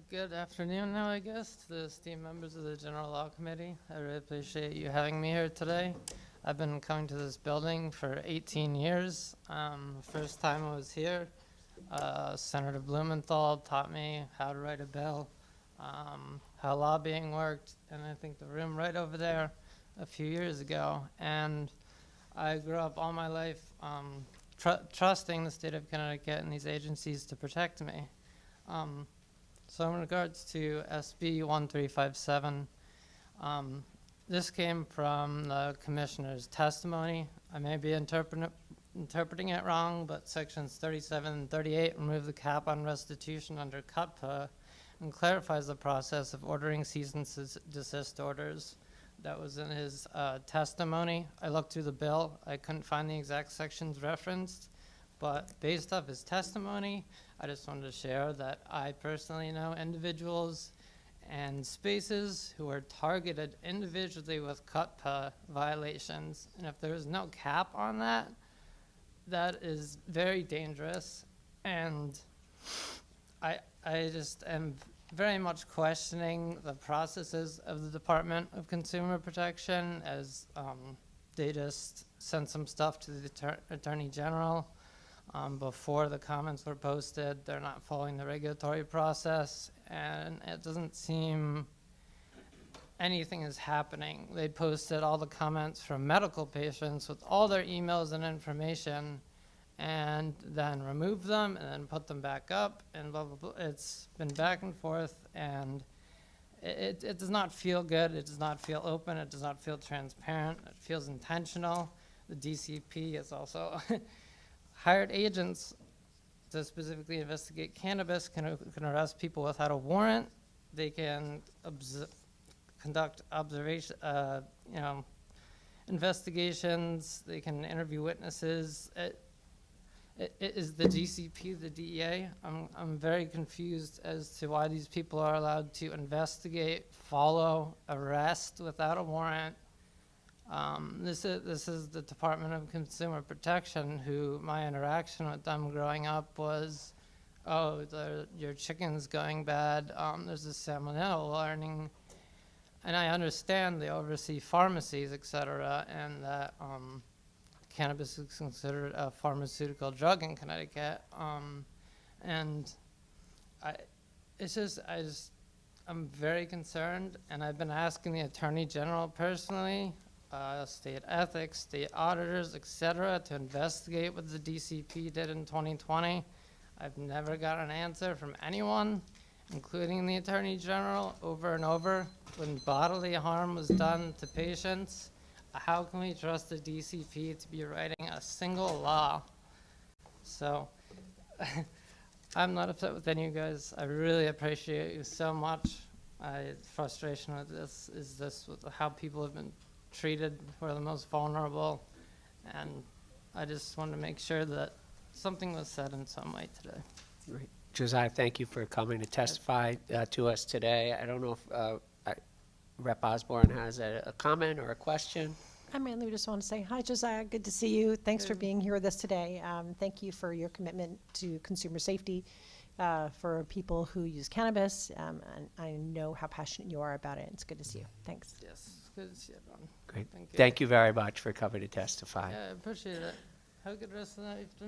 Good afternoon now, I guess, to the esteemed members of the General Law Committee. I really appreciate you having me here today. I've been coming to this building for 18 years. First time I was here, Senator Blumenthal taught me how to write a bill, how lobbying worked, and I think the room right over there a few years ago. And I grew up all my life trusting the state of Connecticut and these agencies to protect me. So in regards to SB 1357, this came from the commissioner's testimony. I may be interpreting it wrong, but sections 37 and 38 remove the cap on restitution under CUTPA and clarifies the process of ordering cease and desist orders. That was in his testimony. I looked through the bill. I couldn't find the exact sections referenced, but based off his testimony, I just wanted to share that I personally know individuals and spaces who are targeted individually with CUTPA violations. And if there is no cap on that, that is very dangerous. And I just am very much questioning the processes of the Department of Consumer Protection, as they just sent some stuff to the Attorney General before the comments were posted. They're not following the regulatory process, and it doesn't seem anything is happening. They posted all the comments from medical patients with all their emails and information, and then removed them and then put them back up, and blah, blah, blah. It's been back and forth, and it does not feel good. It does not feel open. It does not feel transparent. It feels intentional. The DCP is also hired agents to specifically investigate cannabis, can arrest people without a warrant. They can conduct observation, investigations. They can interview witnesses. Is the DCP the DEA? I'm very confused as to why these people are allowed to investigate, follow, arrest without a warrant. This is the Department of Consumer Protection, who my interaction with them growing up was, oh, your chicken's going bad, there's a salmonella warning. And I understand they oversee pharmacies, et cetera, and that cannabis is considered a pharmaceutical drug in Connecticut. And I'm very concerned, and I've been asking the Attorney General personally, state ethics, state auditors, et cetera, to investigate what the DCP did in 2020. I've never got an answer from anyone, including the Attorney General, over and over. When bodily harm was done to patients, how can we trust the DCP to be writing a single law? So I'm not upset with any of you guys. I really appreciate you so much. Frustration with this is with how people have been treated, who are the most vulnerable, and I just want to make sure that something was said in some way today. Right. Josiah, thank you for coming to testify to us today. I don't know if Rep. Osborne has a comment or a question. I mainly just want to say, hi, Josiah, good to see you. Thanks for being here with us today. Thank you for your commitment to consumer safety for people who use cannabis, and I know how passionate you are about it. It's good to see you. Thanks. Yes, good to see everyone. Great. Thank you. Thank you very much for coming to testify. Yeah, I appreciate it. Have a good rest of the night.